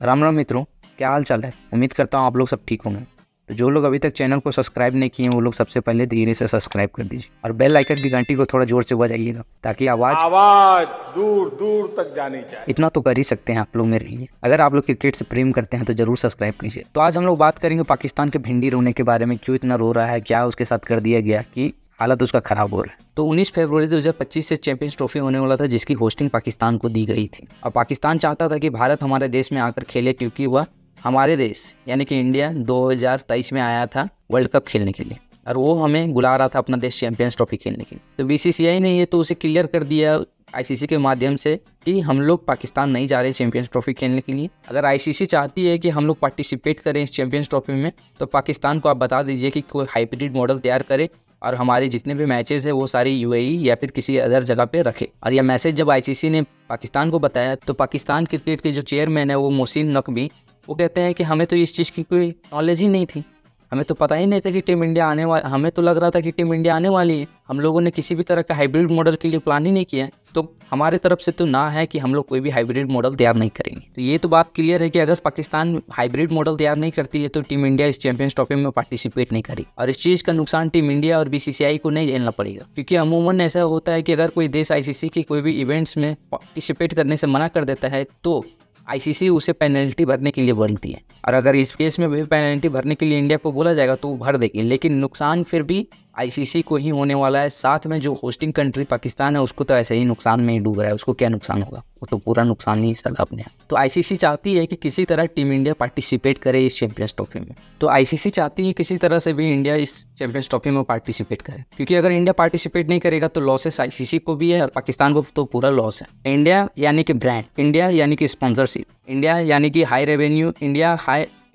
राम राम मित्रों, क्या हाल चाल है। उम्मीद करता हूँ आप लोग सब ठीक होंगे। तो जो लोग अभी तक चैनल को सब्सक्राइब नहीं किए हैं वो लोग सबसे पहले धीरे से सब्सक्राइब कर दीजिए और बेल आइकन की घंटी को थोड़ा जोर से बजाइएगा ताकि आवाज़ दूर दूर तक जानी चाहिए। इतना तो कर ही सकते हैं आप लोग मेरे लिए। अगर आप लोग क्रिकेट से प्रेम करते हैं तो जरूर सब्सक्राइब कीजिए। तो आज हम लोग बात करेंगे पाकिस्तान के भिंडी रोने के बारे में। क्यों इतना रो रहा है, क्या उसके साथ कर दिया गया कि हालत उसका खराब हो रहा है। तो 19 फरवरी 2025 से चैंपियंस ट्रॉफी होने वाला था जिसकी होस्टिंग पाकिस्तान को दी गई थी। और पाकिस्तान चाहता था कि भारत हमारे देश में आकर खेले क्योंकि वह हमारे देश यानी कि इंडिया 2023 में आया था वर्ल्ड कप खेलने के लिए और वो हमें बुला रहा था अपना देश चैंपियंस ट्रॉफी खेलने के लिए। तो बीसीसीआई ने ये तो उसे क्लियर कर दिया आईसीसी के माध्यम से कि हम लोग पाकिस्तान नहीं जा रहे चैंपियंस ट्रॉफी खेलने के लिए। अगर आईसीसी चाहती है कि हम लोग पार्टिसिपेट करें इस चैंपियंस ट्रॉफी में तो पाकिस्तान को आप बता दीजिए कि कोई हाइब्रिड मॉडल तैयार करे और हमारे जितने भी मैचेस है वो सारी यूएई या फिर किसी अदर जगह पे रखे। और यह मैसेज जब आईसीसी ने पाकिस्तान को बताया तो पाकिस्तान क्रिकेट के जो चेयरमैन है वो मोहसिन नकवी, वो कहते हैं कि हमें तो इस चीज़ की कोई नॉलेज ही नहीं थी, हमें तो पता ही नहीं था कि टीम इंडिया आने वाली, हमें तो लग रहा था कि टीम इंडिया आने वाली है। हम लोगों ने किसी भी तरह का हाइब्रिड मॉडल के लिए प्लान ही नहीं किया है। तो हमारे तरफ से तो ना है कि हम लोग कोई भी हाइब्रिड मॉडल तैयार नहीं करेंगे। तो ये तो बात क्लियर है कि अगर पाकिस्तान हाइब्रिड मॉडल तैयार नहीं करती है तो टीम इंडिया इस चैंपियंस ट्रॉफी में पार्टिसिपेट नहीं करेगी। और इस चीज़ का नुकसान टीम इंडिया और बीसीसीआई को नहीं झेलना पड़ेगा, क्योंकि अमूमन ऐसा होता है कि अगर कोई देश आईसीसी की कोई भी इवेंट्स में पार्टिसिपेट करने से मना कर देता है तो आईसीसी उसे पेनल्टी भरने के लिए बोलती है। और अगर इस केस में भी पेनल्टी भरने के लिए इंडिया को बोला जाएगा तो वो भर देगी, लेकिन नुकसान फिर भी आईसीसी को ही होने वाला है। साथ में जो होस्टिंग कंट्री पाकिस्तान है उसको तो ऐसे ही नुकसान में ही डूब रहा है, उसको क्या नुकसान होगा, वो तो पूरा नुकसान ही सला अपने। तो आईसीसी चाहती है कि किसी तरह टीम इंडिया पार्टिसिपेट करे इस चैंपियंस ट्रॉफी में। तो आईसीसी चाहती है किसी तरह से भी इंडिया इस चैंपियंस ट्रॉफी में पार्टिसिपेट करे, क्योंकि अगर इंडिया पार्टिसिपेट नहीं करेगा तो लॉसेस आईसीसी को भी है और पाकिस्तान को तो पूरा लॉस है। इंडिया यानी कि ब्रांड, इंडिया यानी कि स्पॉन्सरशिप, इंडिया यानी कि हाई रेवेन्यू,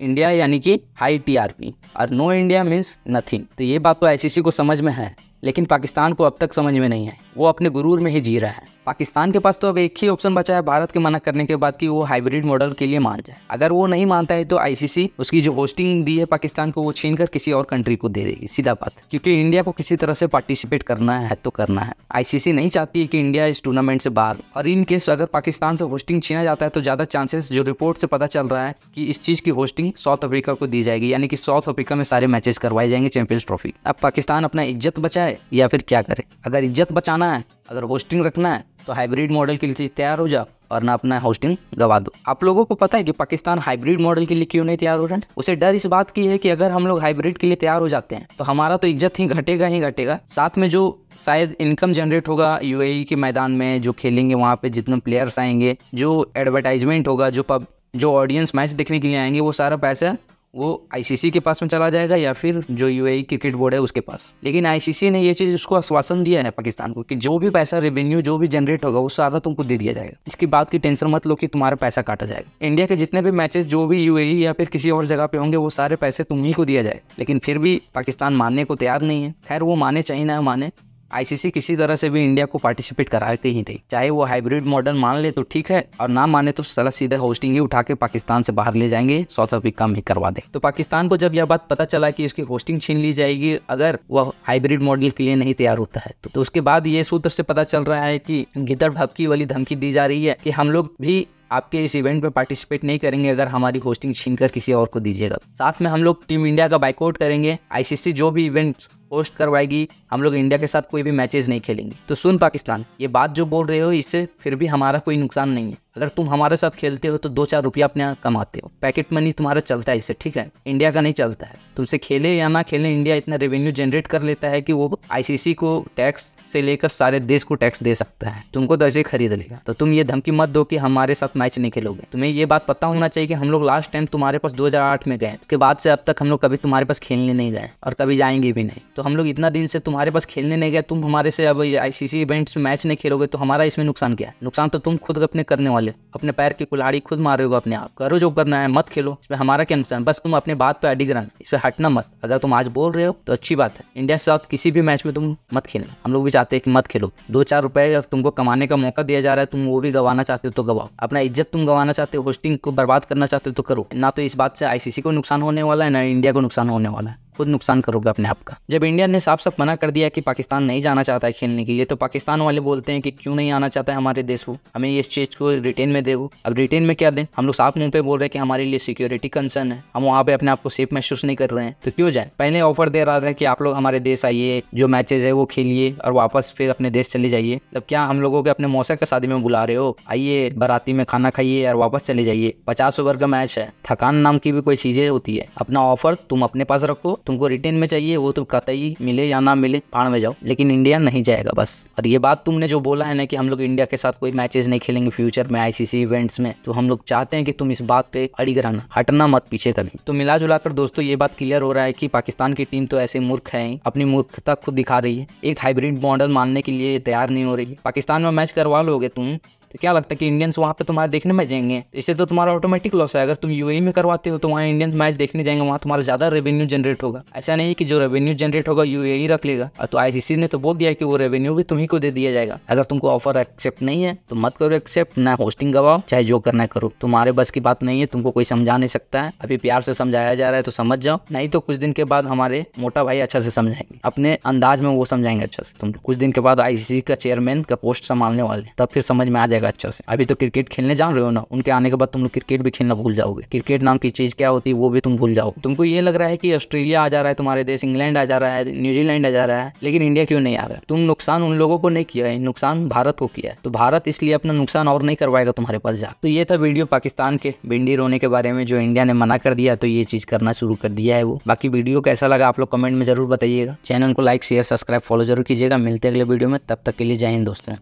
इंडिया यानी कि हाई टीआरपी और नो इंडिया मीन्स नथिंग। तो ये बात तो आईसीसी को समझ में है, लेकिन पाकिस्तान को अब तक समझ में नहीं है। वो अपने गुरूर में ही जी रहा है। पाकिस्तान के पास तो अब एक ही ऑप्शन बचा है भारत के मना करने के बाद कि वो हाइब्रिड मॉडल के लिए मान जाए। अगर वो नहीं मानता है तो आईसीसी उसकी जो होस्टिंग दी है पाकिस्तान को वो छीन कर किसी और कंट्री को दे देगी, सीधा बात। क्योंकि इंडिया को किसी तरह से पार्टिसिपेट करना है तो करना है। आईसीसी नहीं चाहती है कि इंडिया इस टूर्नामेंट से बाहर। और इन केस अगर पाकिस्तान से होस्टिंग छीना जाता है तो ज़्यादा चांसेस, जो रिपोर्ट से पता चल रहा है, कि इस चीज़ की होस्टिंग साउथ अफ्रीका को दी जाएगी, यानी कि साउथ अफ्रीका में सारे मैचेस करवाए जाएंगे चैंपियंस ट्रॉफी। अब पाकिस्तान अपना इज्जत बचाए या फिर क्या करे। अगर इज्जत बचाना है, अगर होस्टिंग रखना है तो हाइब्रिड मॉडल के लिए तैयार हो जाओ और ना अपना होस्टिंग गवा दो। आप लोगों को पता है कि पाकिस्तान हाइब्रिड मॉडल के लिए क्यों नहीं तैयार हो रहा है? उसे डर इस बात की है कि अगर हम लोग हाइब्रिड के लिए तैयार हो जाते हैं तो हमारा तो इज्जत ही घटेगा, साथ में जो शायद इनकम जनरेट होगा यूएई के मैदान में, जो खेलेंगे वहाँ पे जितने प्लेयर्स आएंगे, जो एडवर्टाइजमेंट होगा, जो ऑडियंस मैच देखने के लिए आएंगे, वो सारा पैसा वो आईसीसी के पास में चला जाएगा या फिर जो यूएई क्रिकेट बोर्ड है उसके पास। लेकिन आईसीसी ने ये चीज़ उसको आश्वासन दिया है पाकिस्तान को कि जो भी पैसा रेवेन्यू जो भी जनरेट होगा वो सारा तुमको दे दिया जाएगा। इसकी बात की टेंशन मत लो कि तुम्हारा पैसा काटा जाएगा। इंडिया के जितने भी मैचेस जो भी यूएई या फिर किसी और जगह पे होंगे वो सारे पैसे तुम ही को दिया जाए। लेकिन फिर भी पाकिस्तान मानने को तैयार नहीं है। खैर वो माने चाहे ना माने, आईसीसी किसी तरह से भी इंडिया को पार्टिसिपेट करा के ही दे। चाहे वो हाइब्रिड मॉडल मान ले तो ठीक है, और ना माने तो साला सीधा होस्टिंग ही उठा के पाकिस्तान से बाहर ले जाएंगे, साउथ अफ्रीका में करवा दे। तो पाकिस्तान को जब यह बात पता चला कि इसकी होस्टिंग छीन ली जाएगी अगर वह हाइब्रिड मॉडल के लिए नहीं तैयार होता है तो उसके बाद ये सूत्र से पता चल रहा है कि गिद्दड़ भभकी वाली धमकी दी जा रही है कि हम लोग भी आपके इस इवेंट में पार्टिसिपेट नहीं करेंगे अगर हमारी होस्टिंग छीनकर किसी और को दीजिएगा। साथ में हम लोग टीम इंडिया का बाइकआउट करेंगे। आईसीसी जो भी इवेंट होस्ट करवाएगी हम लोग इंडिया के साथ कोई भी मैचेस नहीं खेलेंगे। तो सुन पाकिस्तान, ये बात जो बोल रहे हो इससे फिर भी हमारा कोई नुकसान नहीं है। अगर तुम हमारे साथ खेलते हो तो 2-4 रुपया अपने यहाँ कमाते हो, पैकेट मनी तुम्हारा चलता है इससे, ठीक है। इंडिया का नहीं चलता है। तुमसे खेले या ना खेले इंडिया इतना रेवेन्यू जनरेट कर लेता है कि वो आईसीसी को टैक्स से लेकर सारे देश को टैक्स दे सकता है। तुमको तो ऐसे ही खरीद लेगा। तो तुम ये धमकी मत दो कि हमारे साथ मैच नहीं खेलोगे। तुम्हें ये बात पता होना चाहिए कि हम लोग लास्ट टाइम तुम्हारे पास 2008 में गए, उसके बाद से अब तक हम लोग कभी तुम्हारे पास खेलने नहीं गए और कभी जाएंगे भी नहीं। तो हम लोग इतना दिन से तुम्हारे पास खेलने नहीं गए, तुम हमारे से अब आईसीसी इवेंट्स में मैच नहीं खेलोगे तो हमारा इसमें नुकसान क्या है? नुकसान तो तुम खुद अपने करने वाले, अपने पैर की कुल्हाड़ी खुद मारोगे अपने आप। करो जो करना है, मत खेलो, इसमें हमारा क्या नुकसान? बस तुम अपने बात पे अडिग रहना, इससे हटना मत। अगर तुम आज बोल रहे हो तो अच्छी बात है, इंडिया के साथ किसी भी मैच में तुम मत खेलना। हम लोग भी चाहते हैं कि मत खेलो। 2-4 रुपए तुमको कमाने का मौका दिया जा रहा है, तुम वो भी गंवाना चाहते हो तो गवाओ। अपना इज्जत तुम गंवाना चाहते हो, होस्टिंग को बर्बाद करना चाहते हो तो करो। ना तो इस बात से आईसीसी को नुकसान होने वाला है ना इंडिया को नुकसान होने वाला है। खुद नुकसान करोगे अपने आप का। जब इंडिया ने साफ साफ मना कर दिया कि पाकिस्तान नहीं जाना चाहता है खेलने के लिए, तो पाकिस्तान वाले बोलते हैं कि क्यों नहीं आना चाहता है हमारे देश वो, हमें इस चीज़ को रिटेन में दे। अब रिटेन में क्या दें? हम लोग साफ मुंह पे बोल रहे हैं कि हमारे लिए सिक्योरिटी कंसर्न है, हम वहाँ पे अपने आप को सेफ महसूस नहीं कर रहे हैं, तो क्यों जाए? पहले ऑफर दे रहा था कि आप लोग हमारे देश आइए, जो मैचेज है वो खेलिए और वापस फिर अपने देश चले जाइए। तब क्या हम लोगों के अपने मौसा का शादी में बुला रहे हो? आइए बाराती में खाना खाइए और वापस चले जाइए। 50 ओवर का मैच है, थकान नाम की भी कोई चीजें होती है। अपना ऑफर तुम अपने पास रखो, तुमको रिटेन में चाहिए वो तो कतई मिले या ना मिले भाड़ में जाओ, लेकिन इंडिया नहीं जाएगा बस। और ये बात तुमने जो बोला है ना कि हम लोग इंडिया के साथ कोई मैचेस नहीं खेलेंगे फ्यूचर में आईसीसी इवेंट्स में, तो हम लोग चाहते हैं कि तुम इस बात पे अड़ी रहना, हटना मत पीछे कभी। तो मिला जुला कर दोस्तों ये बात क्लियर हो रहा है कि पाकिस्तान की टीम तो ऐसे मूर्ख है, अपनी मूर्खता खुद दिखा रही है, एक हाइब्रिड मॉडल मानने के लिए तैयार नहीं हो रही है। पाकिस्तान में मैच करवा लोगे तुम तो क्या लगता है कि इंडियंस वहाँ पे तुम्हारे देखने में जाएंगे? इससे तो तुम्हारा ऑटोमेटिक लॉस है। अगर तुम यूएई में करवाते हो तो वहाँ इंडियंस मैच देखने जाएंगे, वहाँ तुम्हारा ज़्यादा रेवेन्यू जनरेट होगा। ऐसा नहीं कि जो रेवेन्यू जनरेट होगा यूएई रख लेगा। तो आईसीसी ने तो बोल दिया कि वो रेवेन्यू भी तुम्ही को दे दिया जाएगा। अगर तुमको ऑफर एक्सेप्ट नहीं है तो मत करो एक्सेप्ट, ना होस्टिंग गवाओ, चाहे जो करना करो, तुम्हारे बस की बात नहीं है, तुमको कोई समझा नहीं सकता है। अभी प्यार से समझाया जा रहा है तो समझ जाओ, नहीं तो कुछ दिन के बाद हमारे मोटा भाई अच्छा से समझाएंगे, अपने अंदाज में वो समझाएंगे अच्छा से। तुम कुछ दिन के बाद आईसीसी का चेयरमैन का पोस्ट संभालने वाले, तब फिर समझ में आ जाएगा अच्छा से। अभी तो क्रिकेट खेलने जान रहे हो ना, उनके आने के बाद तुम लोग क्रिकेट भी खेलना भूल जाओगे। क्रिकेट नाम की चीज क्या होती है वो भी तुम भूल जाओगे। तुमको ये लग रहा है कि ऑस्ट्रेलिया आ जा रहा है तुम्हारे देश, इंग्लैंड आ जा रहा है, न्यूजीलैंड आ जा रहा है, लेकिन इंडिया क्यों नहीं आ रहा है? तुम नुकसान उन लोगों को नहीं किया है, नुकसान भारत को किया है। तो भारत इसलिए अपना नुकसान और नहीं करवाएगा तुम्हारे पास जा। तो ये था वीडियो पाकिस्तान के भिंडी रोने के बारे में, जो इंडिया ने मना कर दिया तो ये चीज करना शुरू कर दिया है वो। बाकी वीडियो कैसा लगा आप लोग कमेंट में जरूर बताइएगा। चैनल को लाइक शेयर सब्सक्राइब फॉलो जरूर कीजिएगा। मिलते हैं अगले वीडियो में, तब तक के लिए जय हिंद दोस्तों।